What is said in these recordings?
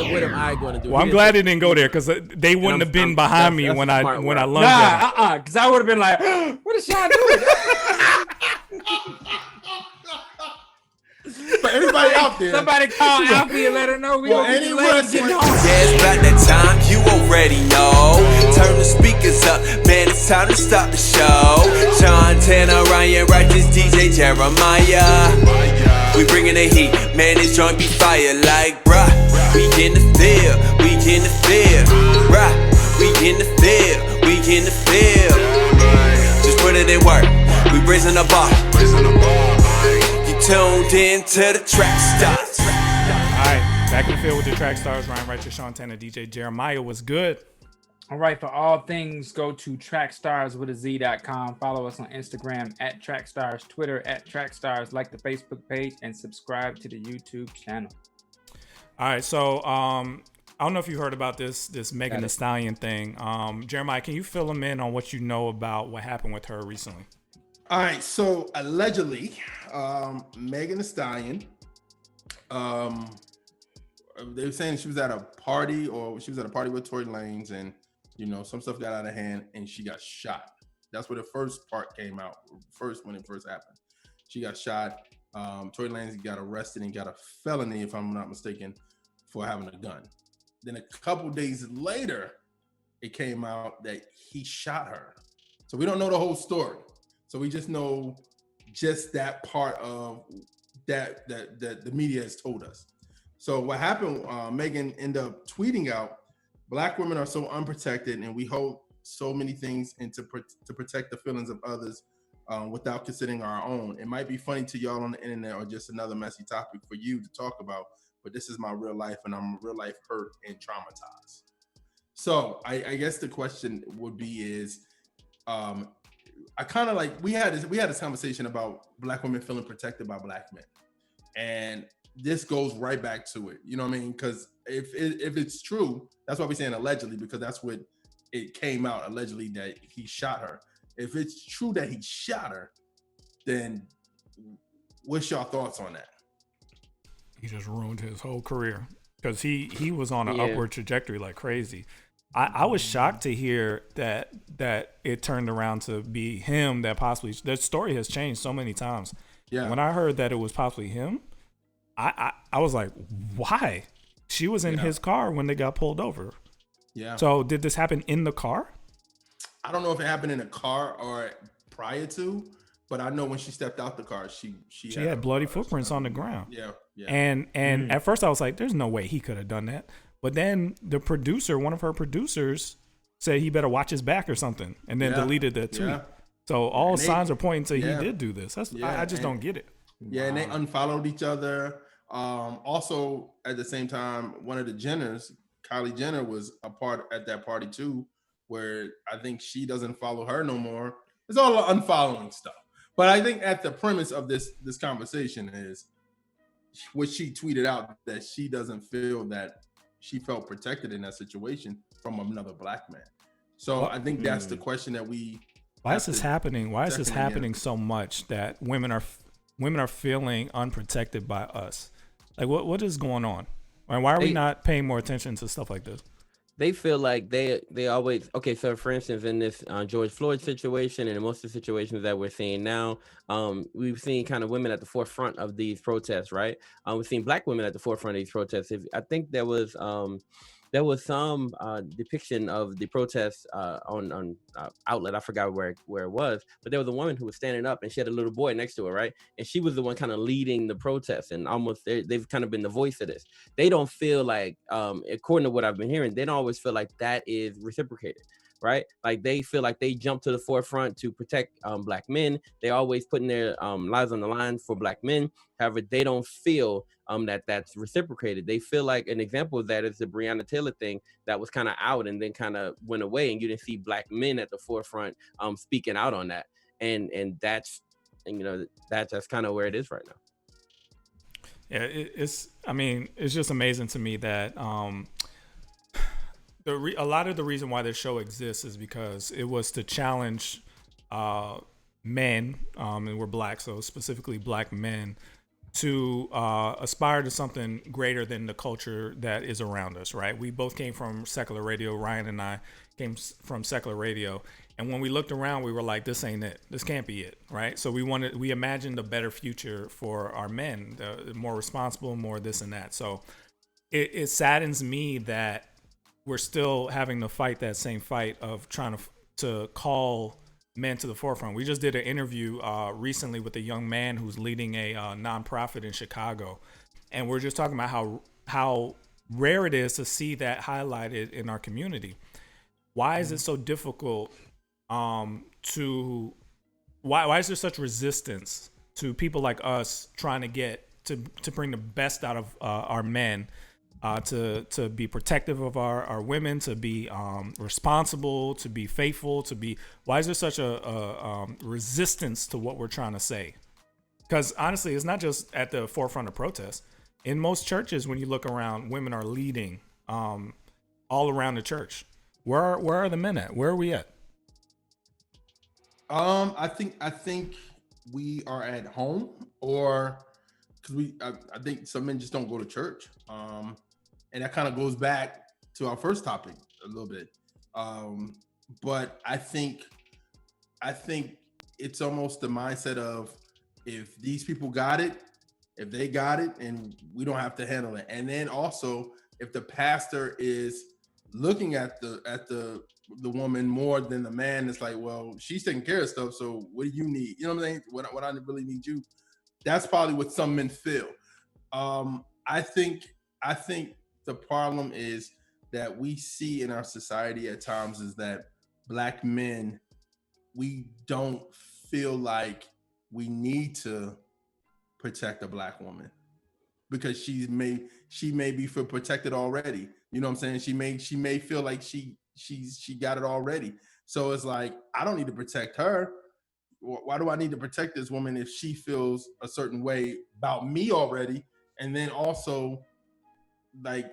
saying, what am I going to do? Well, I'm glad it didn't go there because they wouldn't have been behind me when I lunged at him. Because I would have been like, what is Sean doing? For everybody out there, somebody call Alfie and let her know we don't get getting home. Yeah, it's about that time, you already know. Turn the speakers up, man, it's time to stop the show. John Tanner, Ryan Righteous, DJ Jeremiah. We bringing the heat, man, this joint be fire like, bruh. We in the field, we in the field, bruh. We in the field, we in the field. Just put it in work, we raising the bar. Tuned in to the Trackstarz. Alright, back in the field with the Trackstarz. Ryan Righteous, Sean Tanner, DJ Jeremiah. Was good. All right, for all things, go to trackstarz.com. Follow us on Instagram at Trackstarz, Twitter at Trackstarz, like the Facebook page, and subscribe to the YouTube channel. All right, so I don't know if you heard about this Megan Thee Stallion thing. Jeremiah, can you fill them in on what you know about what happened with her recently? All right, so allegedly, Megan Thee Stallion, they were saying she was at a party with Tory Lanez, and some stuff got out of hand, and she got shot. That's where the first part came out. When it first happened, she got shot. Tory Lanez got arrested and got a felony, if I'm not mistaken, for having a gun. Then a couple days later, it came out that he shot her. So we don't know the whole story. So we just know that part of that the media has told us. So what happened, Megan ended up tweeting out, Black women are so unprotected and we hold so many things to protect the feelings of others without considering our own. It might be funny to y'all on the internet or just another messy topic for you to talk about, but this is my real life and I'm real life hurt and traumatized. So I guess the question would be is, I kind of like we had this conversation about Black women feeling protected by Black men, and this goes right back to it. You know what I mean? Because if it's true, that's why we're saying allegedly, because that's what it came out allegedly that he shot her. If it's true that he shot her, then what's your thoughts on that? He just ruined his whole career because he was on an upward trajectory like crazy. I was shocked to hear that it turned around to be him that possibly, the story has changed so many times. Yeah. When I heard that it was possibly him, I was like, why? She was in his car when they got pulled over. Yeah. So did this happen in the car? I don't know if it happened in a car or prior to, but I know when she stepped out the car, she had bloody footprints on the ground. Yeah. And at first I was like, there's no way he could have done that. But then the producer, one of her producers, said he better watch his back or something, and then deleted the tweet. Yeah. So all signs are pointing to he did do this. I just don't get it. Yeah, and they unfollowed each other. Also, at the same time, one of the Jenners, Kylie Jenner, was a part at that party too, where I think she doesn't follow her no more. It's all unfollowing stuff. But I think at the premise of this conversation is what she tweeted out, that she doesn't feel that she felt protected in that situation from another Black man. So I think that's the question that we. Why is this happening? Why is this happening so much that women are feeling unprotected by us? Like what is going on? And why are we not paying more attention to stuff like this? They feel like they always, okay, so for instance, in this George Floyd situation and in most of the situations that we're seeing now, we've seen kind of women at the forefront of these protests, right? We've seen Black women at the forefront of these protests. I think there was some depiction of the protests on outlet. I forgot where it was, but there was a woman who was standing up and she had a little boy next to her, right? And she was the one kind of leading the protests, and almost they've kind of been the voice of this. They don't feel like, according to what I've been hearing, they don't always feel like that is reciprocated, right? Like they feel like they jump to the forefront to protect Black men. They're always putting their lives on the line for Black men. However, they don't feel that that's reciprocated. They feel like an example of that is the Breonna Taylor thing that was kind of out and then kind of went away, and you didn't see Black men at the forefront speaking out on that. And that's kind of where it is right now. Yeah, it's just amazing to me that a lot of the reason why this show exists is because it was to challenge men, and we're Black, so specifically Black men, to aspire to something greater than the culture that is around us, right? We both came from secular radio. Ryan and I came from secular radio. And when we looked around, we were like, this ain't it. This can't be it, right? So we imagined a better future for our men, the more responsible, more this and that. So it saddens me that we're still having to fight that same fight of trying to call men to the forefront. We just did an interview recently with a young man who's leading a nonprofit in Chicago, and we're just talking about how rare it is to see that highlighted in our community. Why is it so difficult why is there such resistance to people like us trying to get to bring the best out of our men, to be protective of our women, to be responsible, to be faithful, why is there such a resistance to what we're trying to say? Because honestly, it's not just at the forefront of protests. In most churches, when you look around, women are leading all around the church. Where are the men at? Where are we at? I think we are at home, or because I think some men just don't go to church. And that kind of goes back to our first topic a little bit. But I think it's almost the mindset of, if these people got it, if they got it, and we don't have to handle it. And then also, if the pastor is looking at the woman more than the man, it's like, well, she's taking care of stuff, so what do you need? You know what I'm saying? What I really need you. That's probably what some men feel. I think the problem is that we see in our society at times is that Black men, we don't feel like we need to protect a Black woman because she may be feel protected already. You know what I'm saying? She may feel like she got it already. So it's like, I don't need to protect her. Why do I need to protect this woman if she feels a certain way about me already? And then also, like,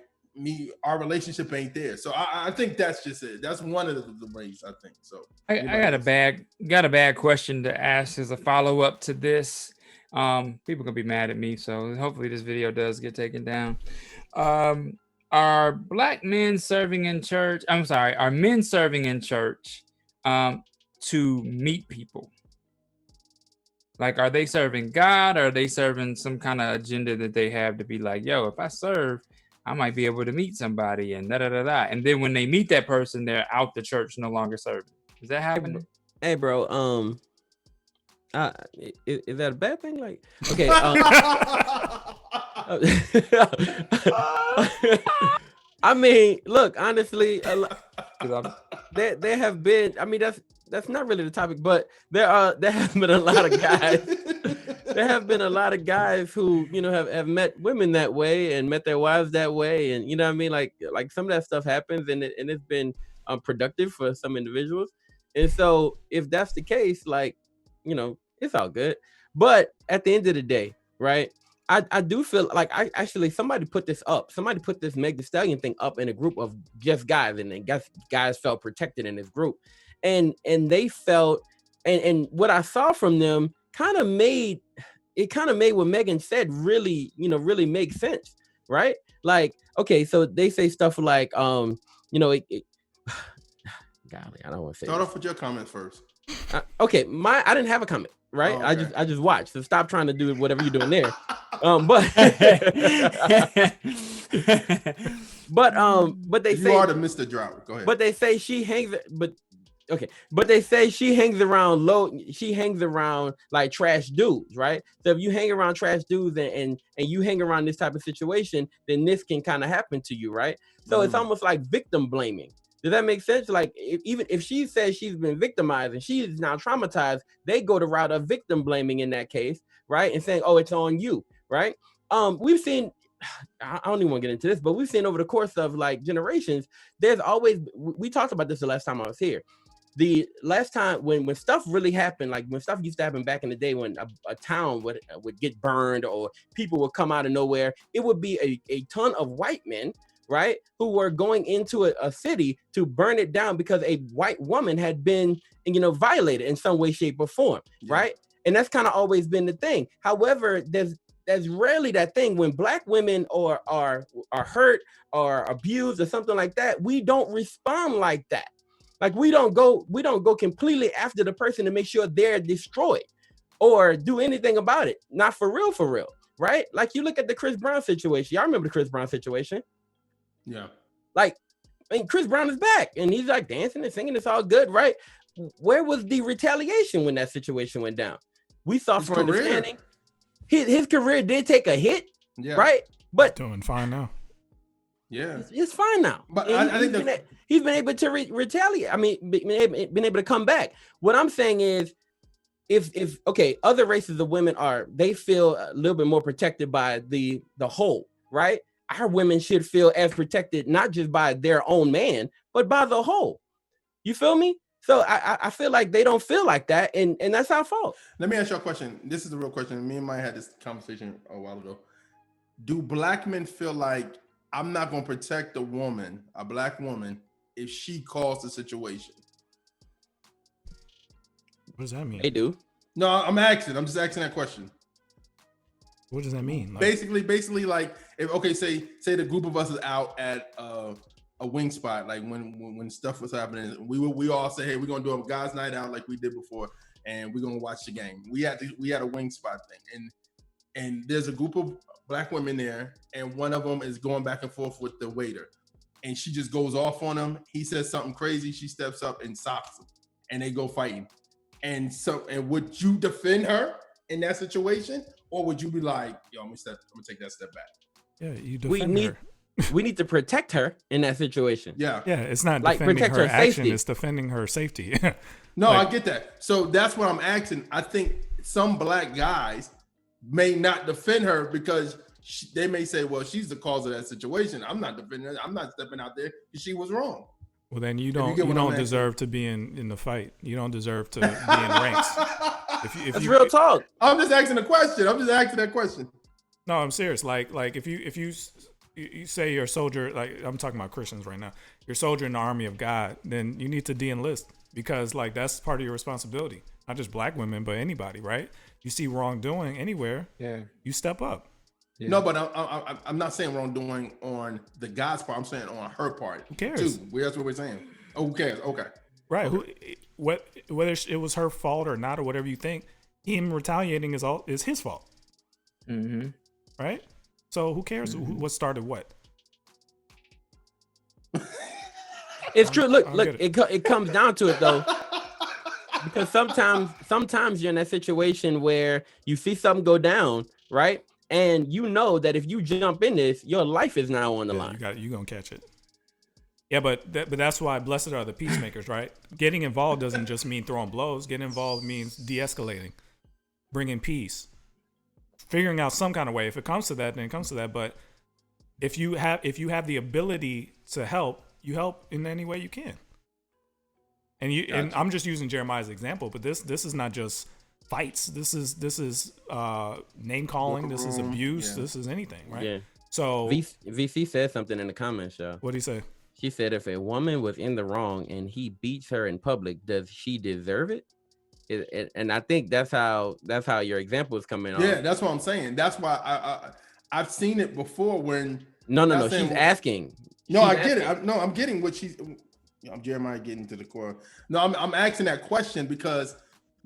our relationship ain't there. So I think that's just it. That's one of the ways, I think. So I got a bad question to ask as a follow-up to this. People gonna be mad at me, so hopefully this video does get taken down. Are Black men serving in church? I'm sorry, are men serving in church to meet people? Like, are they serving God, or are they serving some kind of agenda that they have to be like, yo, if I serve, I might be able to meet somebody and da-da-da-da. And then when they meet that person, they're out the church, no longer serving. Is that happening? Hey, bro, is that a bad thing? Like, okay. I mean, look, honestly, there have been, I mean, that's not really the topic, but there have been a lot of guys. There have been a lot of guys who, you know, have met women that way and met their wives that way, and you know what I mean, like some of that stuff happens, and it's been productive for some individuals. And so, if that's the case, like, you know, it's all good. But at the end of the day, right? I do feel like somebody put this up. Somebody put this Megan Thee Stallion thing up in a group of just guys, and then guys felt protected in this group, and they felt, and what I saw from them kind of made what Megan said really make sense, right? Like, okay, so they say stuff like, golly, I don't want to say. Start off with your comments first. Okay, I didn't have a comment, right? Oh, okay. I just watched. So stop trying to do whatever you're doing there. But they say you are the Mr. Drought. Go ahead. But they say she hangs. But they say she hangs around She hangs around like trash dudes, right? So if you hang around trash dudes and you hang around this type of situation, then this can kind of happen to you, right? So it's almost like victim blaming. Does that make sense? Like, even if she says she's been victimized and she is now traumatized, they go the route of victim blaming in that case, right? And saying, oh, it's on you, right? We've seen, I don't even want to get into this, but we've seen over the course of like generations, there's always, we talked about this the last time I was here. The last time when stuff really happened, like when stuff used to happen back in the day, when a town would get burned or people would come out of nowhere, it would be a ton of white men, right, who were going into a city to burn it down because a white woman had been, violated in some way, shape, or form, right? And that's kind of always been the thing. However, there's that's rarely that thing. When Black women are hurt or abused or something like that, we don't respond like that. Like we don't go completely after the person to make sure they're destroyed or do anything about it. Not for real, right? Like you look at the Chris Brown situation. Y'all remember the Chris Brown situation? Yeah. Like, I mean, Chris Brown is back and he's like dancing and singing. It's all good, right? Where was the retaliation when that situation went down? We saw His for career. understanding. His career did take a hit, Yeah. right? But Doing fine now. Yeah. it's fine now. But And I think he's been able to retaliate. I mean, been able to come back. What I'm saying is, if okay, other races of women they feel a little bit more protected by the whole, right? Our women should feel as protected, not just by their own man, but by the whole. You feel me? So I feel like they don't feel like that, and that's our fault. Let me ask you a question. This is the real question. Me and Maya had this conversation a while ago. Do Black men feel like I'm not going to protect a Black woman, if she caused the situation? What does that mean? They do. No, I'm just asking that question. What does that mean? Like, Basically, like, if say the group of us is out at a wing spot, like when stuff was happening, we all say, hey, we're gonna do a guys' night out like we did before, and we're gonna watch the game. We had a wing spot thing, and there's a group of Black women there, and one of them is going back and forth with the waiter, and she just goes off on him. He says something crazy. She steps up and stops him, and they go fighting. And would you defend her in that situation, or would you be like, yo, I'm gonna take that step back? yeah, you defend her. We need to protect her in that situation. Yeah. Yeah, it's not Like, defending protect her her action, safety. it's defending her safety. No, Like- I get that. So that's what I'm asking. I think some Black guys may not defend her because they may say, well, she's the cause of that situation. I'm not defending her. I'm not stepping out there because she was wrong. Well, then you get what don't I'm deserve to be in the fight. You don't deserve to be in ranks. If That's you, real talk. I'm just asking a question. I'm just asking that question. No, I'm serious. Like if you say you're a soldier, like I'm talking about Christians right now, you're a soldier in the army of God, then you need to de-enlist because like that's part of your responsibility. Not just Black women, but anybody, right? You see wrongdoing anywhere, you step up. Yeah. No, but I'm not saying wrongdoing on the guy's part. I'm saying on her part. Who cares? Too. That's what we're saying. Oh, who cares? Okay. Right. Whether it was her fault or not or whatever you think, him retaliating is his fault. Mm-hmm. Right? So who cares what started what? It's true. Look, get it comes down to it though. Because sometimes you're in that situation where you see something go down, right? And you know that if you jump in this, your life is now on the line. You're gonna catch it. Yeah, but that's why blessed are the peacemakers, right? Getting involved doesn't just mean throwing blows. Getting involved means de-escalating, bringing peace, figuring out some kind of way. If it comes to that, then it comes to that. But if you have the ability to help, you help in any way you can. And I'm just using Jeremiah's example, but this is not just fights. This is name calling. This is abuse. Yeah. This is anything, right? Yeah. So VC said something in the comments, y'all. what do you say? She said, if a woman was in the wrong and he beats her in public, does she deserve it? And I think that's how your example is coming on. Yeah, that's what I'm saying. That's why I've seen it before when. No. She's asking. No, I get it. I'm getting what she's. I'm Jeremiah getting to the core. No, I'm asking that question because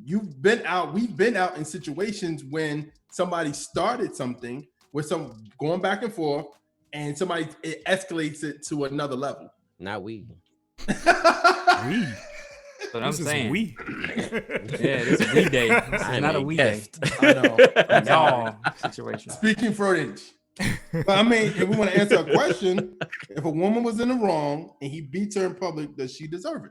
we've been out in situations when somebody started something with some going back and forth, and it escalates it to another level. Not we. But I'm This is saying, we. yeah, this is we day. This is I'm not a a we day. guest. I know. Y'all situation. Speaking for an inch. But I mean, if we want to answer a question, if a woman was in the wrong and he beats her in public, does she deserve it?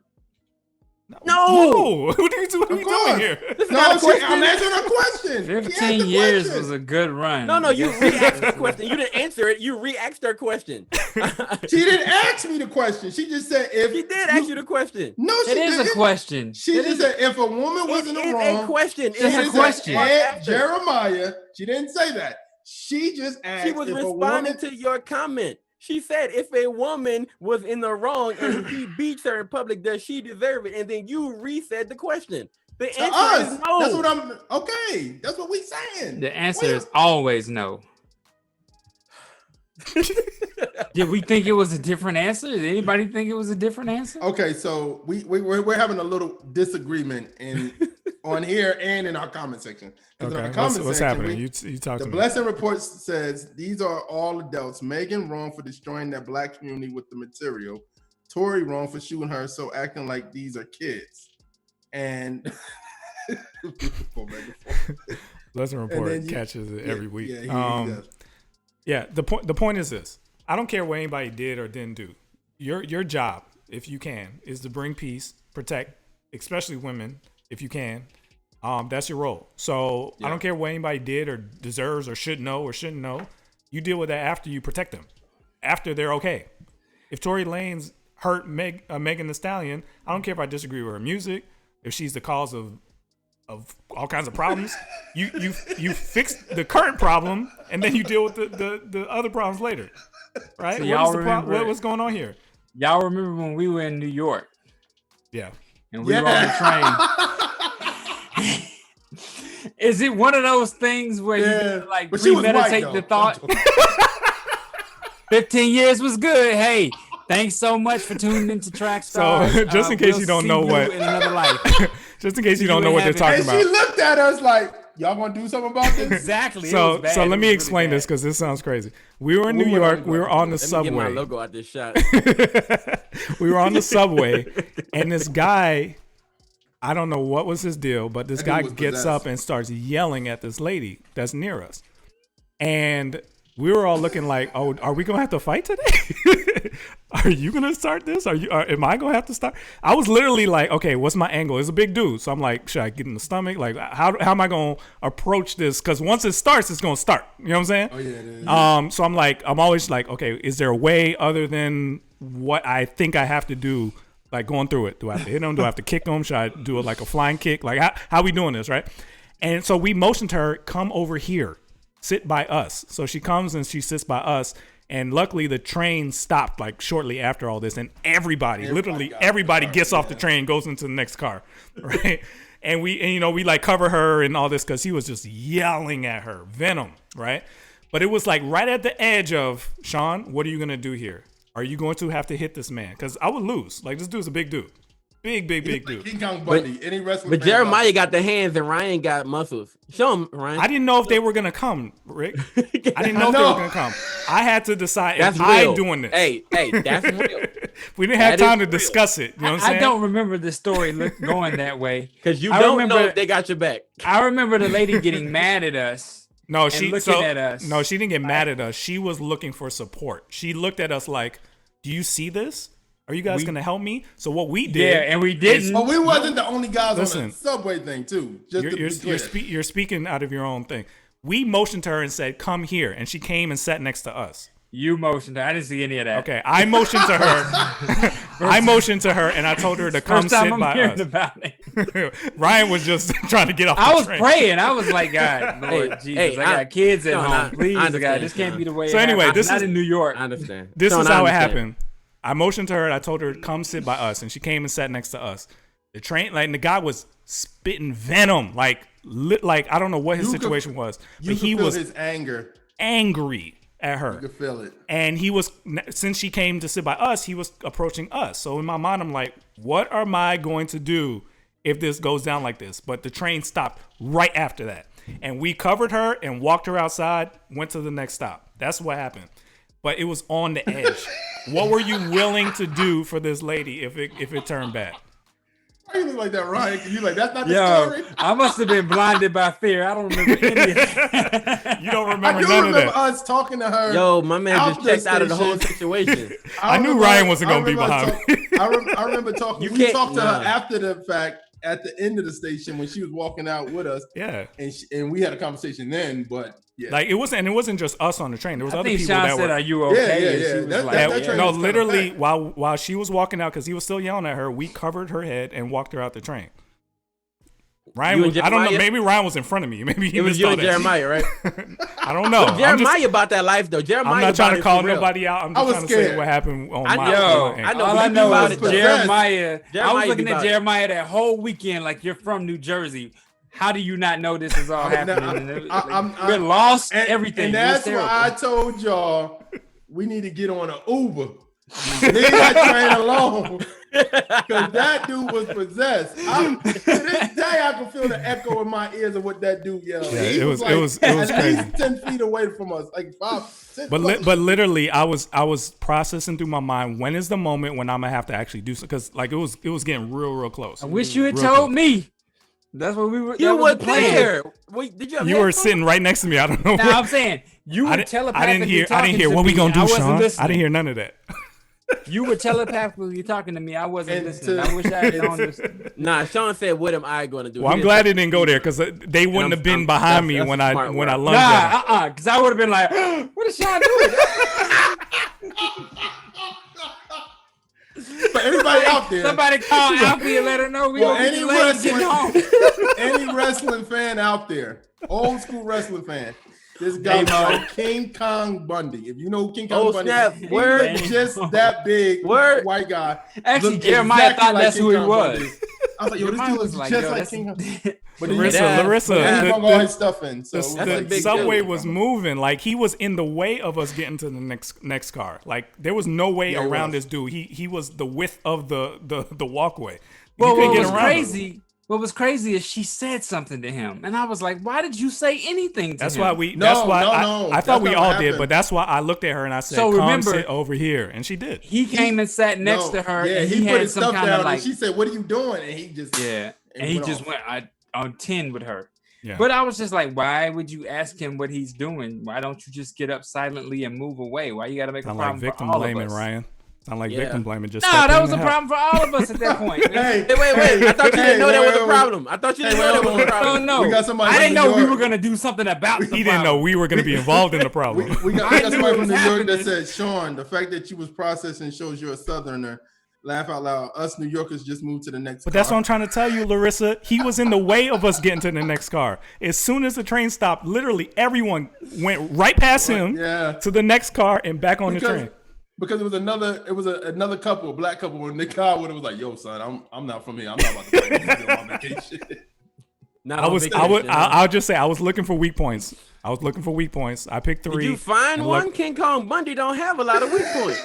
No. What are you doing here? No, I'm answering a question. 15 years was a good run. No, you re-asked her question. You didn't answer it. You re-asked her question. She didn't ask me the question. She just said if She did ask you the question. No, she It is didn't. a question. She just said if a woman was in the wrong. A question. It's a She question. said, Jeremiah. She didn't say that. She just asked. She was if responding a woman, to your comment. She said, if a woman was in the wrong and he beats her in public, does she deserve it? And then you resaid the question. The To answer us. is no. That's what I'm. Okay, that's what we saying. The answer is always no. Did we think it was a different answer? Did anybody think it was a different answer? Okay, so we're having a little disagreement on here and in our comment section. Okay, in our comment what's section, happening? You talk to The me. Blessing Report says these are all adults. Megan wrong for destroying that black community with the material. Tory wrong for shooting her, so acting like these are kids. And Blessing Report catches it every week. Yeah, the point is this. I don't care what anybody did or didn't do. Your job, if you can, is to bring peace, protect, especially women, if you can. That's your role. So I don't care what anybody did or deserves or should know or shouldn't know. You deal with that after you protect them, after they're okay. If Tory Lanez hurt Megan Thee Stallion, I don't care if I disagree with her music, if she's the cause of all kinds of problems. You fix the current problem and then you deal with the other problems later, right? So what's going on here? Y'all remember when we were in New York? Yeah. And we were on the train. Is it one of those things where you like premeditate the thought? 15 years was good. Hey, thanks so much for tuning into Trackstarz. So just in case you don't know what, in another life. Just in case you don't know what they're talking about. She looked at us like, y'all want to do something about this? Exactly. So let me explain this because this sounds crazy. We were in New York. We were on the subway. Let me get my logo out this shot. We were on the subway, and this guy, I don't know what was his deal, but this guy gets up and starts yelling at this lady that's near us. And we were all looking like, oh, are we going to have to fight today? Are you going to start this? Am I going to have to start? I was literally like, okay, what's my angle? It's a big dude. So I'm like, should I get in the stomach? Like, how am I going to approach this? Because once it starts, it's going to start. You know what I'm saying? Oh, yeah, it is. So I'm always like, okay, is there a way other than what I think I have to do? Like going through it. Do I have to hit him? Do I have to kick him? Should I do it like a flying kick? Like how we doing this, right? And so we motioned her, come over here, sit by us. So she comes and she sits by us. And luckily the train stopped like shortly after all this. And everybody gets off the train and goes into the next car, right? and we like cover her and all this because he was just yelling at her, venom, right? But it was like right at the edge of, Sean, what are you going to do here? Are you going to have to hit this man? Because I would lose. Like, this dude's a big dude. Big dude. King Kong Bundy. Any wrestling but Jeremiah got the hands and Ryan got muscles. Show him, Ryan. I didn't know if they were going to come, Rick. I didn't know if they were going to come. I had to decide if I'm doing this. Hey, that's real. We didn't have time to discuss it. You know what I'm saying? I don't remember the story going that way. Because you don't know if they got your back. I remember the lady getting mad at us. No, at us. No, she didn't get mad at us. She was looking for support. She looked at us like, do you see this? Are you guys going to help me? So what we did. Yeah, and we didn't. We wasn't the only guys on the subway thing, too. You're speaking out of your own thing. We motioned to her and said, come here. And she came and sat next to us. You motioned her. I didn't see any of that. Okay, I motioned to her. And I told her to come sit by us. About it. Ryan was just trying to get off the train. I was praying. I was like, God, Lord Jesus, I got kids at home. Please, God, this can't be the way. So anyway, this is not in New York. I understand. This is how it happened. I motioned to her and I told her to come sit by us, and she came and sat next to us. The train, like, the guy was spitting venom, like I don't know what his situation was, but he was his angry at her. You could feel it. And he was, since she came to sit by us, he was approaching us. So in my mind, I'm like, what am I going to do if this goes down like this? But the train stopped right after that, and we covered her and walked her outside, went to the next stop. That's what happened. But it was on the edge. What were you willing to do for this lady if it turned bad? Why you look like that, Ryan? You like, that's not the story? I must have been blinded by fear. I don't remember any of that. You don't remember none of that. I remember us talking to her. Yo, my man just checked out of the whole situation. I knew Ryan wasn't going to be behind me. I remember talking. We talked to her after the fact at the end of the station when she was walking out with us. Yeah. And we had a conversation then, but yeah. Like it wasn't just us on the train. There was other people Sean that said, were. "Are you okay?" Yeah. No, literally, while she was walking out, because he was still yelling at her, we covered her head and walked her out the train. Ryan You was, and I don't know. Jeremiah? Maybe Ryan was in front of me. Maybe he It was missed you all and that. Jeremiah, right? I don't know. Jeremiah about that life though. Jeremiah. I'm not trying to about it call for real. nobody out. I'm I just was trying to say scared. what happened on I my know. on my I end. know. All but I he know about is it, though. Jeremiah. I Jeremiah was be looking at about it. Jeremiah that whole weekend like you're from New Jersey. How do you not know this is all happening? We're lost. Everything. And It was that's why I terrible. told y'all we need to get on an Uber. Leave that train alone. Because that dude was possessed. To this day, I can feel the echo in my ears of what that dude yelled. Yeah, He it was at crazy. least 10 feet away from us, like 5, 6. But literally, I was processing through my mind. When is the moment when I'm gonna have to actually do something? Because like it was getting real close. I wish you had Real told close. me. That's what we were. You that was were the plan. there. Wait, did you? Have You were headphones? sitting right next to me. I don't know. Now I'm saying you I were didn't telepathically hear. I talking didn't hear. to What we me. gonna do, I wasn't Sean? listening. I didn't hear none of that. You were telepathically talking to me. I wasn't And listening. to- I wish I had known this. Nah, Sean said, "What am I going to do?" Well, He I'm didn't glad say- it didn't go there because they wouldn't have been behind me that's when a I smart when I word. lunged at him. Nah, because I would have been like, what is Sean doing? But anybody out there, Somebody call Alfie and let her know we well, gonna be any delayed getting home. any wrestling fan out there, old school wrestling fan, this guy Hey, was Mo. like King Kong Bundy. If you know who King Kong Oh, Bundy, snap. he Word. was just that big Word. white guy. Actually, Looked Jeremiah exactly thought like that's King who he Kong was. Bundy. I was like, yo, this Jeremiah dude was looks like, just yo, like that's- King Kong. But then Larissa, he the- hung all his stuff in. So it was That's a like, big Subway deal. was moving like he was in the way of us getting to the next car. Like there was no way Yeah, he around was. this dude. He was the width of the walkway. Well, you couldn't what get was around him. crazy? What was crazy is she said something to him, and I was like, "Why did you say anything to That's him?" why we. No, That's why no, I no. thought That's we not all what did, happened. but that's why I looked at her and I said, So "Come remember- sit over here," and she did. He came and sat next No, to her, yeah, and he he put had his some stuff kind down, of like, and she said, "What are you doing?" And he just yeah, and he just went on 10 with her. Yeah. But I was just like, why would you ask him what he's doing? Why don't you just get up silently and move away? Why you got to make Sound a like problem victim for all blaming, of us? Ryan. Sound like Yeah. victim blaming. Just No, step that in was a and help. problem for all of us at that point. Hey, Wait. I thought you Hey, didn't know that wait, was a wait, problem. I thought you didn't Hey, know that wait, was a wait, problem. No, We got somebody I from didn't New know we York. were gonna do something about the He didn't know problem. we were going to be involved in the problem. we got I somebody knew from it was New York that happening. said, Sean, the fact that you was processing shows you're a Southerner. Laugh out loud. Us New Yorkers just moved to the next But car. that's what I'm trying to tell you, Larissa. He was in the way of us getting to the next car. As soon as the train stopped, literally everyone went right past him Yeah. to the next car and back on the train. Because it was another couple, a black couple, and the guy would have was like, "Yo, son, I'm not from here. I'm not about to fight on my vacation." Not I on was. vacation, huh? I'll just say I was looking for weak points. I picked 3. Did you find and one? look- King Kong Bundy don't have a lot of weak points.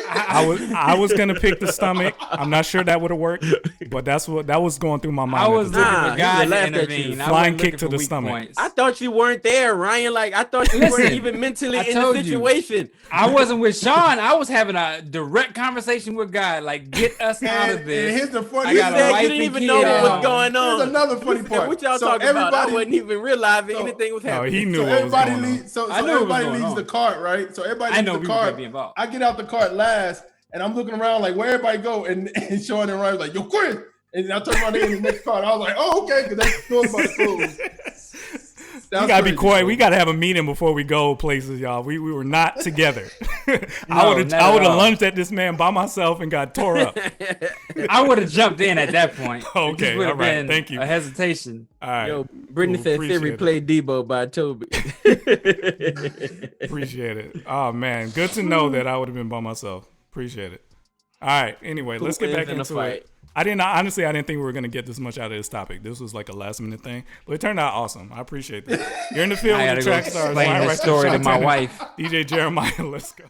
I was gonna pick the stomach. I'm not sure that would have worked, but that was going through my mind. I at was the looking time. Nah, for he God to laughed at you. intervene. I Flying wasn't kick looking to for the weak stomach. points. I thought you weren't there, Ryan. Like I thought you Listen, weren't even mentally I in the told you. situation. I wasn't with Sean. I was having a direct conversation with God. Like, get us out of And this. here's the funny. I You got a said wife you didn't and even kid know what at was home. going on. Here's another funny You said, part. what y'all So talking about? I everybody- wasn't even realizing so- anything was No, happening. he knew So what was everybody going on. leaves. So I knew it was everybody going leaves on. the cart, right? So everybody I leaves know the we were cart. gonna be involved. I get out the cart last, and I'm looking around like where everybody go, and Sean and Ryan was like, "Yo, quit!" And I turn around to the next cart. I was like, "Oh, okay," because that door's about to close. We gotta be quiet. We gotta have a meeting before we go places, y'all. We were not together. I would not have at all. lunged at this man by myself and got tore up. I would have jumped in at that point. It Okay, just would have all right, been thank you. a hesitation. All right. Yo, Brittany Cool, said appreciate Siri it. play Debo by Toby. Appreciate it. Oh man, good to know that I would have been by myself. Appreciate it. All right. Anyway, let's get wins back in a into fight? it. I didn't think we were gonna get this much out of this topic. This was like a last minute thing, but it turned out awesome. I appreciate that. You're in the field I with gotta the go Trackstarz. explain Ryan this Records, story to Sean my Tanner, wife. DJ Jeremiah. Let's go.